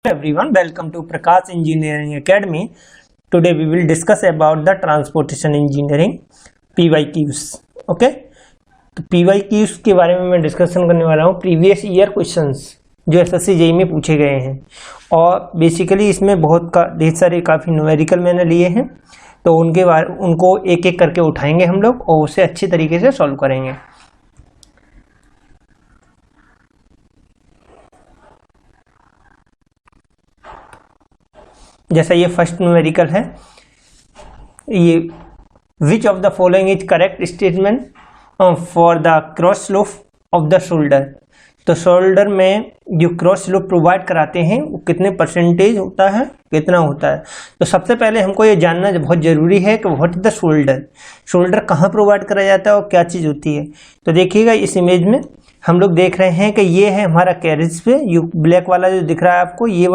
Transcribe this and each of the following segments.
Everyone, welcome to Prakash Engineering Academy. Today we will discuss about the transportation engineering PYQs. Okay, तो PYQs के बारे में मैं discussion करने वाला हूँ। प्रीवियस ईयर क्वेश्चंस जो एसएससी जेईई में पूछे गए हैं और बेसिकली इसमें बहुत ढेर सारे काफ़ी न्यूमेरिकल मैंने लिए हैं, तो उनको एक एक करके उठाएंगे हम लोग और उसे अच्छी तरीके से सॉल्व करेंगे। जैसा ये फर्स्ट न्यूमेरिकल है, ये विच of the following is correct statement for the cross slope of the shoulder. तो शोल्डर में जो क्रॉस स्लोप प्रोवाइड कराते हैं वो कितने परसेंटेज होता है, कितना होता है। तो सबसे पहले हमको ये जानना बहुत जरूरी है कि what is the shoulder, shoulder कहाँ प्रोवाइड कराया जाता है और क्या चीज़ होती है। तो देखिएगा इस इमेज में हम लोग देख रहे हैं कि ये है हमारा कैरिज वे, ये ब्लैक वाला जो दिख रहा है आपको, ये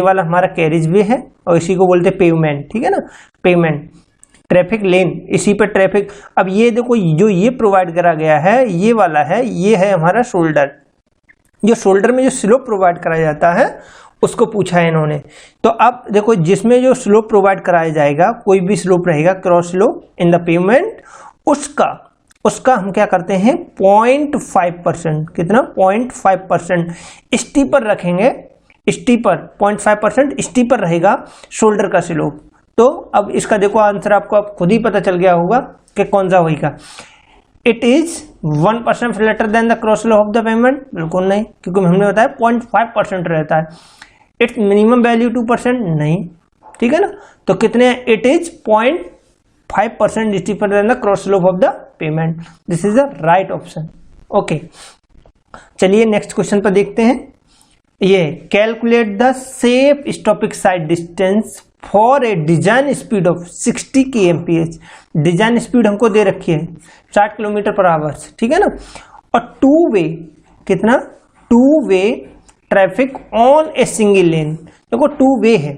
वाला हमारा कैरिज वे है और इसी को बोलते हैं पेवमेंट, ठीक है ना, पेवमेंट, ट्रैफिक लेन, इसी पर ट्रैफिक। अब ये देखो जो ये प्रोवाइड करा गया है ये वाला है, ये है हमारा शोल्डर। जो शोल्डर में जो स्लोप प्रोवाइड कराया जाता है उसको पूछा है इन्होंने। तो अब देखो जिसमें जो स्लोप प्रोवाइड कराया जाएगा, कोई भी स्लोप रहेगा cross slope in the pavement, उसका हम क्या करते हैं 0.5%, कितना 0.5% स्टीपर रखेंगे, स्टीपर 0.5% स्टीपर रहेगा शोल्डर का स्लोप। तो अब इसका देखो आंसर आपको अब खुद ही पता चल गया होगा कि कौन सा होगा। It is 1% flatter than the cross slope of the pavement, बिल्कुल नहीं, क्योंकि हमने बताया 0.5% रहता है। इट्स मिनिमम वैल्यू 2%, नहीं, ठीक है ना। तो कितने, it is 0.5% steeper than the cross slope of the pavement. This is the right option. Okay, चलिए नेक्स्ट क्वेश्चन पर देखते हैं। ये calculate the safe stopping sight distance for a design speed of 60 kmph। Design speed हमको दे रखी है 60 km/h, ठीक है ना। और टू वे, कितना, to way traffic on a single लेन। देखो टू वे है,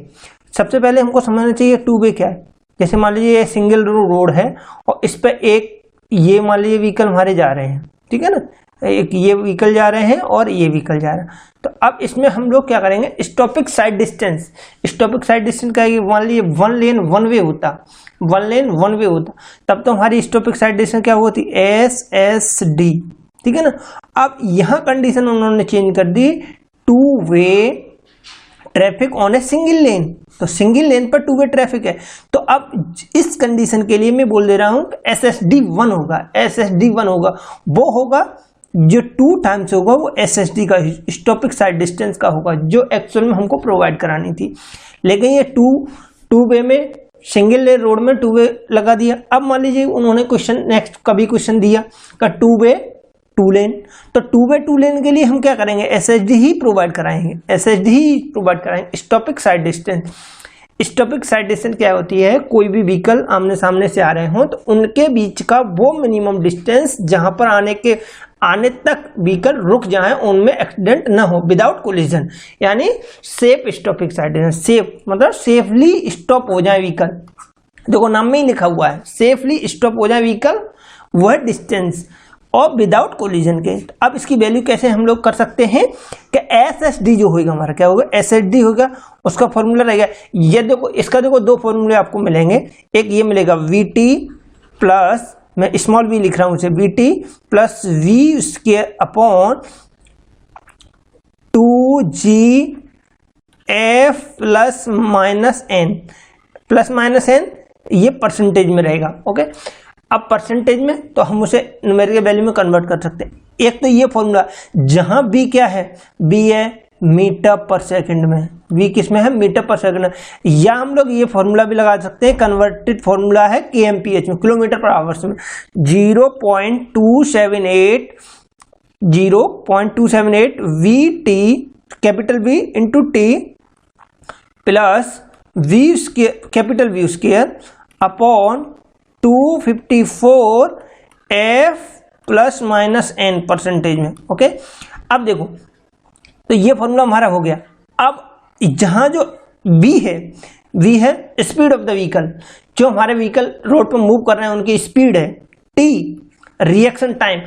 सबसे पहले हमको समझना चाहिए टू वे क्या है। जैसे मान लीजिए ये सिंगल रोड है और इस पर एक ये मान लीजिए व्हीकल हमारे जा रहे हैं, ठीक है ना, एक ये व्हीकल जा रहे हैं और ये व्हीकल जा रहा है। तो अब इसमें हम लोग क्या करेंगे, स्टॉपिक साइड डिस्टेंस, स्टॉपिक साइड डिस्टेंस क्या है, मान लीजिए वन लेन वन वे होता, तब तो हमारी स्टॉपिक साइड डिस्टेंस क्या होती, SSD, ठीक है ना। अब यहाँ कंडीशन उन्होंने चेंज कर दी, two way traffic on a single lane, तो सिंगल लेन पर टू वे ट्रैफिक है। तो अब इस कंडीशन के लिए मैं बोल दे रहा हूं SSD 1 होगा, SSD 1 होगा, वो होगा जो 2 टाइम्स होगा वो SSD का स्टॉपिक साइड डिस्टेंस का होगा, जो एक्चुअल में हमको प्रोवाइड करानी थी। लेकिन ये टू वे में सिंगल लेन रोड में टू वे लगा दिया। अब मान लीजिए उन्होंने क्वेश्चन नेक्स्ट कभी क्वेश्चन दिया का टू वे टू लेन, तो टू लेन के लिए हम क्या करेंगे, SSD ही प्रोवाइड कराएंगे, स्टॉपिक साइड डिस्टेंस। स्टॉपिक साइड डिस्टेंस क्या होती है, कोई भी व्हीकल आमने सामने से आ रहे हो तो उनके बीच का वो मिनिमम डिस्टेंस जहां पर आने तक व्हीकल रुक जाए, उनमें एक्सीडेंट ना हो, विदाउट कोलिजन, यानी safe stopping sight distance. Safe मतलब सेफली स्टॉप हो जाए व्हीकल, देखो नाम में ही लिखा हुआ है, सेफली स्टॉप हो जाए व्हीकल, वह डिस्टेंस और विदाउट कोलिजन के। अब इसकी वैल्यू कैसे हम लोग कर सकते हैं कि SSD जो होगा हमारा क्या होगा, SSD होगा, उसका फॉर्मूला रहेगा ये, देखो इसका देखो दो फॉर्मूले आपको मिलेंगे। एक ये मिलेगा VT प्लस, मैं स्मॉल v लिख रहा हूं उसे, VT plus V square upon 2GF plus minus n, ये परसेंटेज में रहेगा। ओके, अब परसेंटेज में तो हम उसे न्यूमेरिकल वैल्यू में कन्वर्ट कर सकते हैं। एक तो ये फॉर्मूला जहां B क्या है, B है मीटर पर सेकंड में, V किस में है, मीटर पर सेकंड में। या हम लोग ये फॉर्मूला भी लगा सकते हैं, कन्वर्टेड फॉर्मूला है kmph में, किलोमीटर पर आवर्स में, 0.278 VT capital V into T plus V capital V square upon 254 F plus minus n percentage में। ओके, अब देखो तो ये फॉर्मूला हमारा हो गया। अब जहां जो V है स्पीड ऑफ द व्हीकल, जो हमारे व्हीकल रोड पर मूव कर रहे हैं उनकी स्पीड है T, रिएक्शन टाइम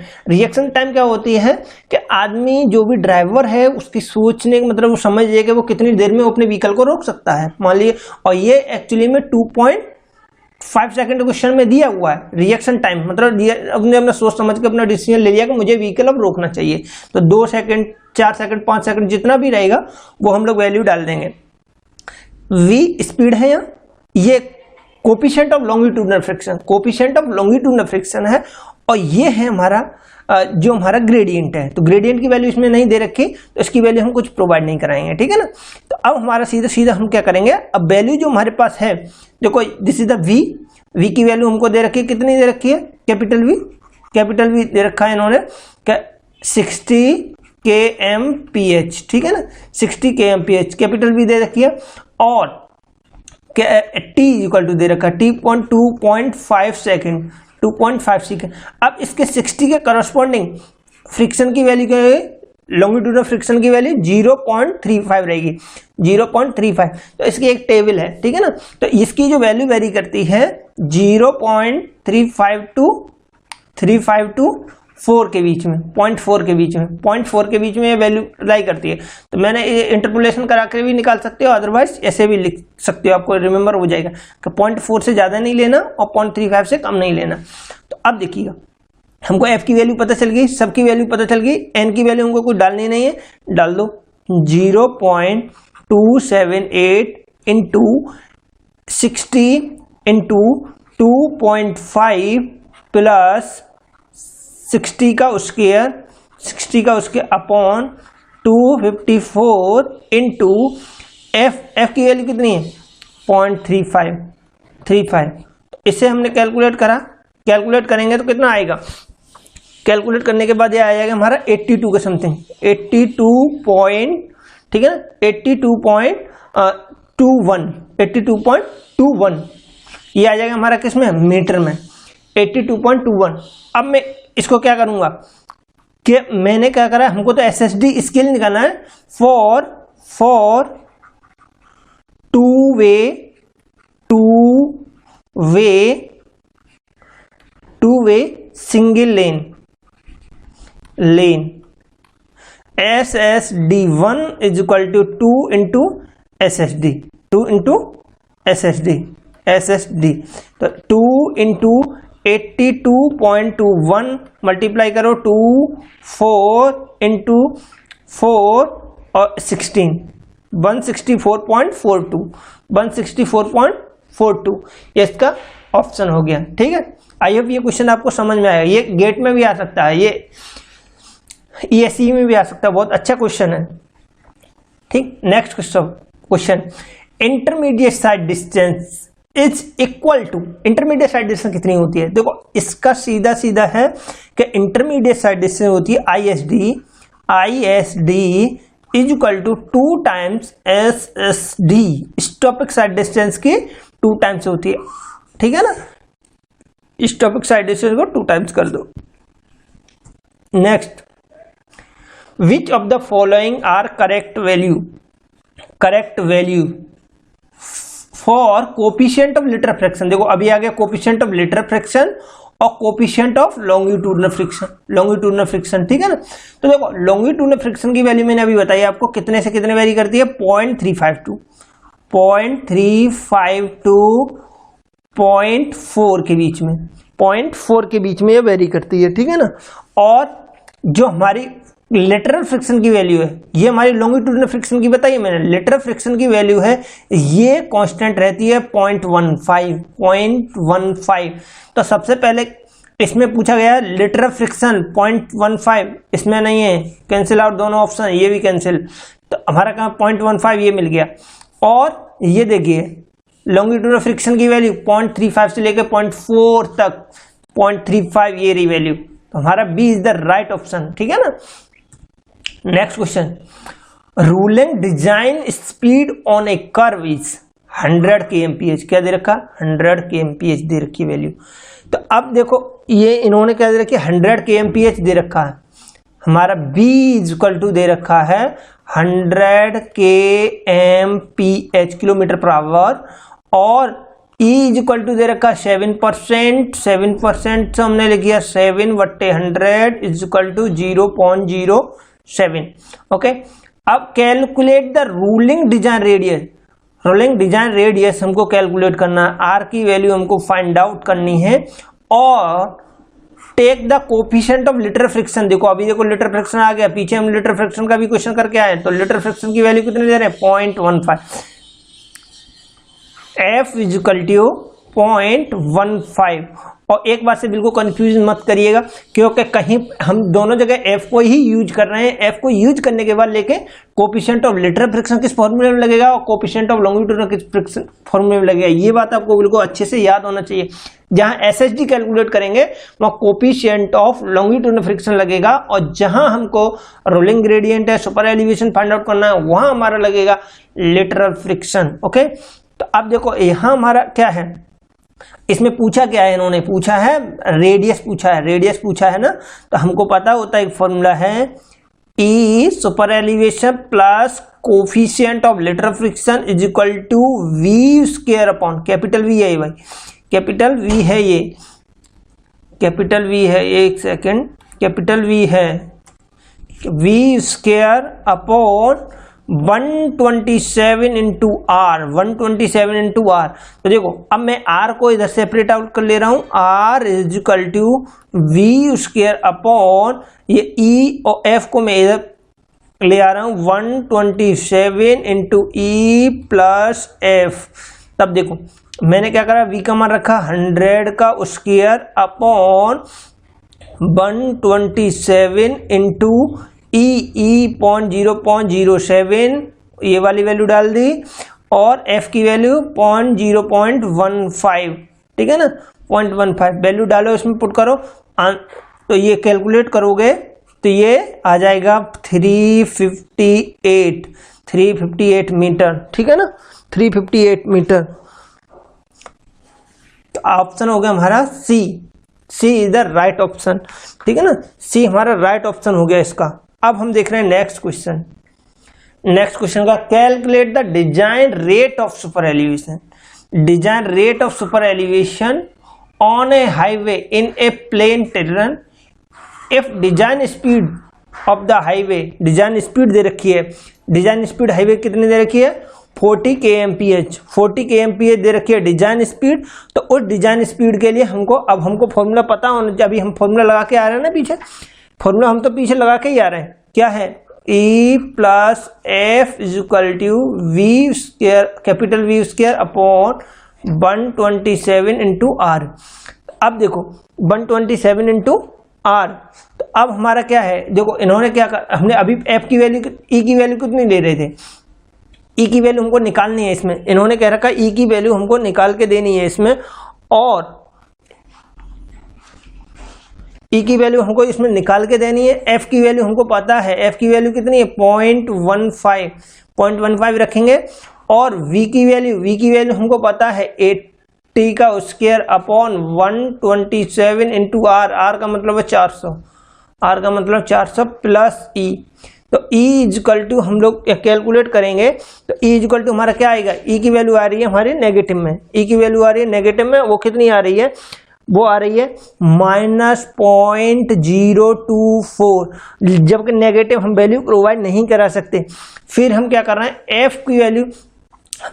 क्या होती है कि आदमी जो भी ड्राइवर है उसकी सोचने का मतलब वो समझ जाए कि वो कितनी देर में वो अपने व्हीकल को रोक सकता है, मान लीजिए। और ये एक्चुअली में 2.5 सेकंड क्वेश्चन में दिया हुआ है रिएक्शन टाइम, मतलब अपने अपना सोच समझ के अपना डिसीजन ले लिया कि मुझे व्हीकल अब रोकना चाहिए। तो 2 सेकंड, 4 सेकंड, 5 सेकंड जितना भी रहेगा वो हम लोग वैल्यू डाल देंगे। v स्पीड है यहाँ, ये कोफिशिएंट ऑफ लॉन्गिट्यूडनल फ्रिक्शन है, और ये है हमारा जो हमारा ग्रेडियंट है। तो ग्रेडियंट की वैल्यू इसमें नहीं दे रखी, तो इसकी वैल्यू हम कुछ प्रोवाइड नहीं कराएंगे, ठीक है ना। तो अब हमारा सीधा हम क्या करेंगे, अब वैल्यू जो हमारे पास है, देखो दिस इज द v की वैल्यू हमको दे रखी है, कितनी दे रखी है, कैपिटल V दे रखा है इन्होंने 60 kmph, ठीक है ना, 60 kmph कैपिटल V दे रखी है। और t इक्वल टू दे रखा है 2.5 सेकेंड, 2.5 सेकेंड। अब इसके 60 के करस्पॉन्डिंग फ्रिक्शन की वैल्यू क्या है, लॉन्गिट्यूडनल फ्रिक्शन की वैल्यू 0.35 रहेगी, 0.35। तो इसकी एक टेबल है, ठीक है ना। तो इसकी जो वैल्यू वेरी करती है 0.35 टू 4 के बीच में, 0.4 के बीच में, 0.4 के बीच में ये वैल्यू लाई करती है। तो मैंने इंटरपोलेशन करा के भी निकाल सकते हो, अदरवाइज ऐसे भी लिख सकते हो, आपको रिमेंबर हो जाएगा कि 0.4 से ज़्यादा नहीं लेना और 0.35 से कम नहीं लेना। तो अब देखिएगा, हमको f की वैल्यू पता चल गई, सब की वैल्यू पता चल गई, n की वैल्यू हमको कुछ डालनी नहीं है, डाल दो 0.278 इंटू 60 इंटू 2.5 प्लस 60 का स्क्वायर अपॉन 254 इंटू f की वैल्यू कितनी है 0.35। इसे हमने कैलकुलेट करेंगे तो कितना आएगा, कैलकुलेट करने के बाद ये आ जाएगा हमारा 82 के समथिंग, 82 ठीक है ना, 82.21 ये आ जाएगा हमारा किसमें, मीटर में, 82.21। अब मैं इसको क्या करूंगा कि मैंने क्या करा, हमको तो SSD स्केल निकालना है for two way single lane SSD1 is equal to 2 into SSD, तो 2 इंटू 82.21 मल्टीप्लाई करो 2 4 इंटू 4 और 16 164.42 ये इसका ऑप्शन हो गया, ठीक है। आई होप ये क्वेश्चन आपको समझ में आएगा, ये गेट में भी आ सकता है, ये ESE में भी आ सकता है, बहुत अच्छा क्वेश्चन है, ठीक। Next question, intermediate sight distance is equal to, intermediate sight distance कितनी होती है, देखो इसका सीधा है कि इंटरमीडिएट साइड डिस्टेंस होती है ISD is equal to 2 times SSD, stopping sight distance की 2 टाइम्स होती है, ठीक है ना। स्टॉपिक साइड डिस्टेंस को 2 टाइम्स कर दो। Next, which of the following are correct value for coefficient of lateral fraction. देखो अभी आ गया कोफिशिएंट ऑफ लिटर फ्रैक्शन और कोफिशिएंट ऑफ लॉन्गिट्यूडनल फ्रिक्शन, ठीक है ना। तो देखो लॉन्गिट्यूडनल फ्रिक्शन की वैल्यू मैंने अभी बताई आपको, कितने से कितने वेरी करती है, 0.35 टू 0.4 के बीच में, 0.4 के बीच में ये वेरी करती है, ठीक है ना। और जो हमारी लेटरल फ्रिक्शन की वैल्यू है, ये हमारी लॉन्गिट्यूडनल फ्रिक्शन की बताइए मैंने, लेटरल फ्रिक्शन की वैल्यू है, ये कांस्टेंट रहती है 0.15। तो सबसे पहले इसमें पूछा गया लेटरल फ्रिक्शन 0.15, इसमें नहीं है, कैंसिल आउट दोनों ऑप्शन, ये भी कैंसिल, तो हमारा कहाँ 0.15 ये मिल गया। और ये देखिए लॉन्गिट्यूडनल फ्रिक्शन की वैल्यू 0.35 से लेकर 0.4 तक, 0.35 ये रही वैल्यू, तो हमारा B is the right option, ठीक है ना। Next question, ruling design speed on a curve is 100 kmph, क्या दे रखा, 100 kmph दे रखी वैल्यू। तो अब देखो ये इन्होंने क्या दे रखी है, 100 kmph दे रखा है, हमारा b इज इक्वल टू दे रखा है 100 kmph किलोमीटर पर आवर, और E इज इक्वल टू दे रखा 7%, 7% से हमने लिख दिया 7/100 इज इक्वल टू 0.07। ओके, अब calculate the ruling design radius. Rolling design radius हमको कैलकुलेट करना है, आर की वैल्यू हमको फाइंड आउट करनी है, और take the coefficient of lateral friction. देखो अभी देखो लिटर फ्रिक्शन आ गया, पीछे हम लिटर फ्रिक्शन का भी क्वेश्चन करके आए, तो लिटर फ्रिक्शन की वैल्यू कितनी दे रहे हैं 0.15। F is equal to 0.15। और एक बात से बिल्कुल कंफ्यूज मत करिएगा, क्योंकि कहीं हम दोनों जगह F को ही यूज कर रहे हैं। F को यूज करने के बाद लेके कोफिशिएंट ऑफ लिटर फ्रिक्शन किस फॉर्मूले में लगेगा और कोफिशिएंट ऑफ लॉन्गिट्यूडनल किस फ्रिक्शन फॉर्मूले में लगेगा, ये बात आपको बिल्कुल अच्छे से याद होना चाहिए। जहां SHD कैलकुलेट करेंगे वहां कोफिशिएंट ऑफ लॉन्गिट्यूडनल फ्रिक्शन लगेगा, और जहां हमको रोलिंग ग्रेडियंट है, सुपर एलिवेशन फाइंड आउट करना है, वहां हमारा लगेगा लिटरल फ्रिक्शन। ओके, तो अब देखो यहां हमारा क्या है, इसमें पूछा क्या है, इन्होंने पूछा है रेडियस पूछा है, रेडियस पूछा है ना, तो हमको पता होता है एक फॉर्मूला है E super elevation plus coefficient of literal friction is equal to V square upon capital V है भाई, कैपिटल V है ये, कैपिटल V है, एक सेकेंड, कैपिटल V है V square upon 127 into R, 127 into R. तो देखो अब मैं आर को इधर सेपरेट आउट कर ले रहा हूं, R is equal to V square upon ये ई और एफ को मैं इधर ले आ रहा हूं 127 इंटू ई प्लस एफ। तब देखो मैंने क्या करा, वी का मान रखा 100 का स्क्वायर अपॉन 127 इंटू ई 0.07 ये वाली वैल्यू डाल दी, और f की वैल्यू 0.15, ठीक है ना, 0.15 वैल्यू डालो, इसमें पुट करो, तो ये कैलकुलेट करोगे तो ये आ जाएगा 358 मीटर, ठीक है ना, 358 मीटर। तो ऑप्शन हो गया हमारा सी, सी इज द राइट ऑप्शन, ठीक है ना, सी हमारा राइट ऑप्शन हो गया इसका। अब हम देख रहे हैं नेक्स्ट क्वेश्चन, नेक्स्ट क्वेश्चन का calculate the design rate of super elevation. Design rate of super elevation on a highway in a plain terrain if design speed of the highway, design speed दे रखी है, design speed highway कितनी दे रखी है 40 kmph, 40 kmph दे रखी है design speed. तो उस डिजाइन स्पीड के लिए हमको फॉर्मूला पता होना चाहिए। अभी हम फॉर्मूला लगा के आ रहे हैं ना, पीछे फॉर्मूला हम तो पीछे लगा के ही आ रहे हैं, क्या है E plus F is equal to V square, capital V square upon 127 into R. अब देखो 127 इंटू आर, तो अब हमारा क्या है, देखो इन्होंने क्या कर, हमने अभी एफ की वैल्यू, ई की वैल्यू कितनी ले रहे थे, ई की वैल्यू हमको निकालनी है इसमें, इन्होंने कह रखा ई की वैल्यू हमको निकाल के देनी है इसमें, और ई की वैल्यू हमको इसमें निकाल के देनी है। एफ की वैल्यू हमको पता है, एफ की वैल्यू कितनी है 0.15 रखेंगे, और वी की वैल्यू हमको पता है 80 का square upon 127 into R, R का मतलब है 400, आर का मतलब 400 प्लस ई। तो E इजकल टू हम लोग कैलकुलेट करेंगे, तो E इजकल टू हमारा क्या आएगा, E की वैल्यू आ रही है हमारी नेगेटिव में, E की वैल्यू आ रही है नेगेटिव में, वो कितनी आ रही है, वो आ रही है -0.024, जबकि नेगेटिव हम वैल्यू प्रोवाइड नहीं करा सकते। फिर हम क्या कर रहे हैं, F की वैल्यू,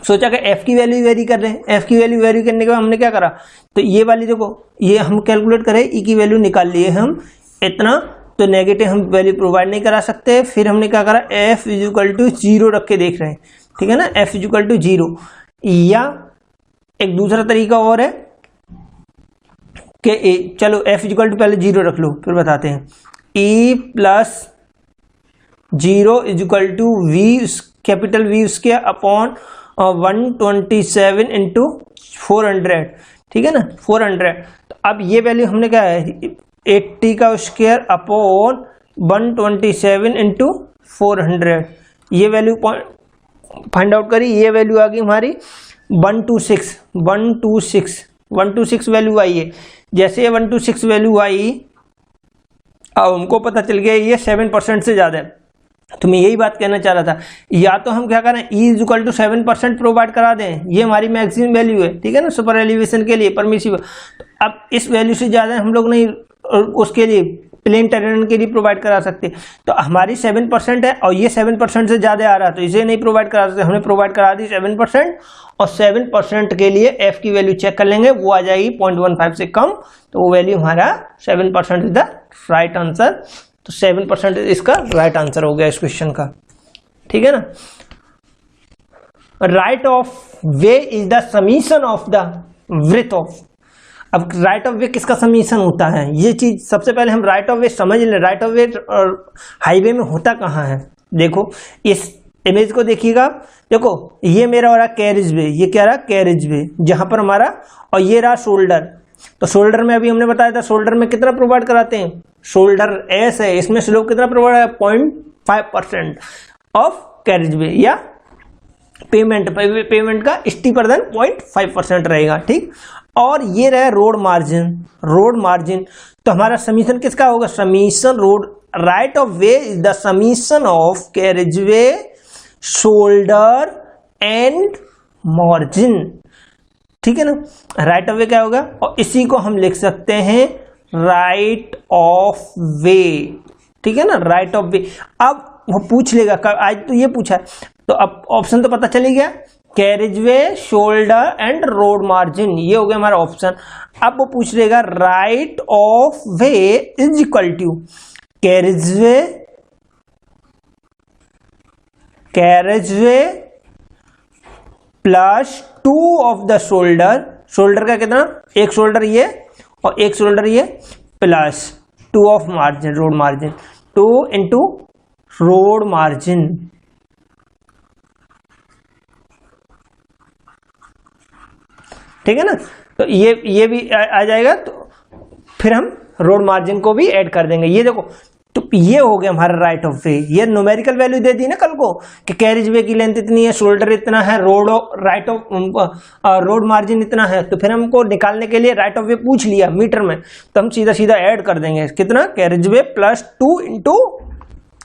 सोचा कि F की वैल्यू वेरी कर रहे हैं, F की वैल्यू वेरी करने के बाद हमने क्या करा, तो ये वाली देखो, ये हम कैलकुलेट करें, E की वैल्यू निकाल लिए हम इतना, तो नेगेटिव हम वैल्यू प्रोवाइड नहीं करा सकते। फिर हमने क्या करा, F इजिकल टू 0 रख के देख रहे हैं, ठीक है ना, F इजिकल टू 0। या एक दूसरा तरीका और है कि चलो F इजिकल टू पहले 0 रख लो, फिर बताते हैं। E plus 0 is equal to V, capital V square upon 127 into 400, ठीक है ना, 400। तो अब ये वैल्यू हमने क्या है, 80 का स्क्वायर अपॉन 127 इंटू 400, ये वैल्यू फाइंड आउट करी, ये वैल्यू आ गई हमारी 126 वैल्यू आई है। जैसे ये 126 वैल्यू आई, अब हमको पता चल गया ये 7% से ज़्यादा है, तो मैं यही बात कहना चाह रहा था, या तो हम क्या करें E = 7% प्रोवाइड करा दें, ये हमारी मैक्सिमम वैल्यू है, ठीक है ना, सुपर एलिवेशन के लिए परमिसिबल। तो अब इस वैल्यू से ज़्यादा हम लोग नहीं उसके लिए प्लेन टेरेन के लिए प्रोवाइड करा सकते। तो हमारी 7% है और ये 7% से ज़्यादा आ रहा है, तो इसे नहीं प्रोवाइड करा सकते, हमने प्रोवाइड करा दी 7%। और 7% के लिए f की वैल्यू चेक कर लेंगे, वो आ जाएगी 0.15 से कम, तो वो वैल्यू हमारा 7% इज द राइट आंसर। तो 7% इसका राइट आंसर हो गया इस क्वेश्चन का, ठीक है ना। Right of way is the summation of the breadth of. अब राइट ऑफ वे किसका समीशन होता है, ये चीज सबसे पहले हम राइट ऑफ वे समझ लें। राइट ऑफ वे हाईवे में होता कहाँ है, देखो इस इमेज को देखिएगा, देखो ये मेरा हो रहा कैरिज वे, ये क्या रहा कैरिज वे जहां पर हमारा, और ये रहा शोल्डर। तो शोल्डर में अभी हमने बताया था शोल्डर में कितना प्रोवाइड कराते हैं, शोल्डर एस है, इसमें स्लोप कितना प्रोवाइड है 0.5% ऑफ कैरिज वे, या पेमेंट का स्टीपर देन 0.5% रहेगा, ठीक। और ये रहा रोड मार्जिन, रोड मार्जिन। तो हमारा समीशन किसका होगा, summation road, right of way is the summation of carriage way, shoulder and margin, ठीक है ना। राइट ऑफ वे क्या होगा, और इसी को हम लिख सकते हैं राइट ऑफ वे, ठीक है ना, राइट ऑफ वे। अब वो पूछ लेगा, आज तो ये पूछा है, तो अब ऑप्शन तो पता चली गया, carriage way, shoulder and road margin, ये हो गया हमारा ऑप्शन। अब वो पूछ लेगा right of way is equal to carriage way plus 2 of the shoulder, shoulder का कितना, एक शोल्डर ये और एक शोल्डर ये, plus 2 of margin, road margin, 2 into road margin, ठीक है ना। तो ये भी आ जाएगा, तो फिर हम रोड मार्जिन को भी ऐड कर देंगे। ये देखो, तो ये हो गया हमारा राइट ऑफ वे। ये न्यूमेरिकल वैल्यू दे दी ना कल को कि कैरिज वे की लेंथ इतनी है, शोल्डर इतना है, रोड मार्जिन इतना है, तो फिर हमको निकालने के लिए राइट ऑफ वे पूछ लिया मीटर में, तो हम सीधा सीधा ऐड कर देंगे कितना, carriage way plus 2 into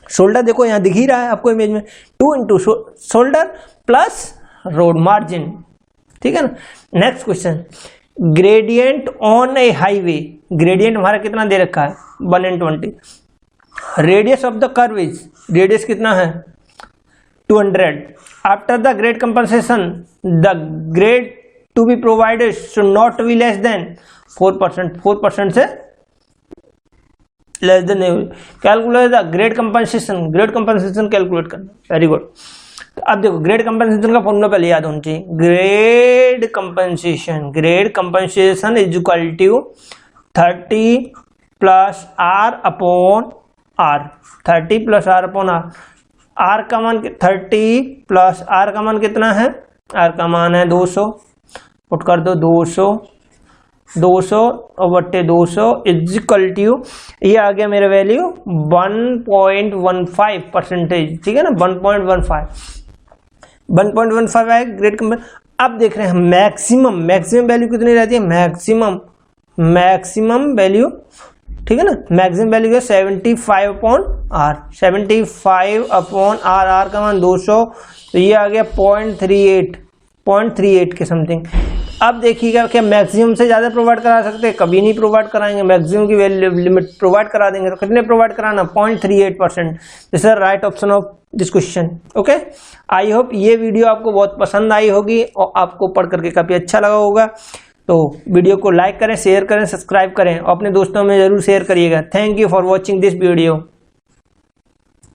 shoulder, देखो यहाँ दिख ही रहा है आपको इमेज में, 2 into shoulder plus road margin, ठीक है ना। Next question, gradient on a highway, gradient हमारा कितना दे रखा है 1/20, radius of the curve is, radius कितना है 200, after the grade compensation the grade to be provided should not be less than 4%, 4% से less than, calculate the grade compensation, grade compensation calculate करना, very good. तो अब देखो grade compensation का formula पहले याद होना चाहिए, grade compensation is equal to 30 plus R upon R, 30 plus R upon R, R का मान 30 प्लस आर का मान कितना है, आर का मान है 200, पुट कर दो 200 और बट्टे 200 इज इक्वल टू, ये आ गया मेरा वैल्यू 1.15%, ठीक है ना, 1.15 है ग्रेड कंपन। अब देख रहे हैं हम मैक्सिमम वैल्यू कितनी रहती है, मैक्सिमम वैल्यू, ठीक है ना, मैक्सिमम वैल्यू है 75 upon R, 75 upon R, R का मान 200, तो ये आ गया 0.38 के समथिंग। अब देखिएगा क्या मैक्सिमम से ज्यादा प्रोवाइड करा सकते हैं, कभी नहीं प्रोवाइड कराएंगे, मैक्सिमम की वैल्यू लिमिट प्रोवाइड करा देंगे, तो कितने प्रोवाइड कराना 0.38%, this is right option of this question. Okay, I hope ये वीडियो आपको बहुत पसंद आई होगी और आपको पढ़ करके काफी अच्छा लगा होगा। तो वीडियो को लाइक करें, शेयर करें, सब्सक्राइब करें और अपने दोस्तों में जरूर शेयर करिएगा। Thank you for watching this video.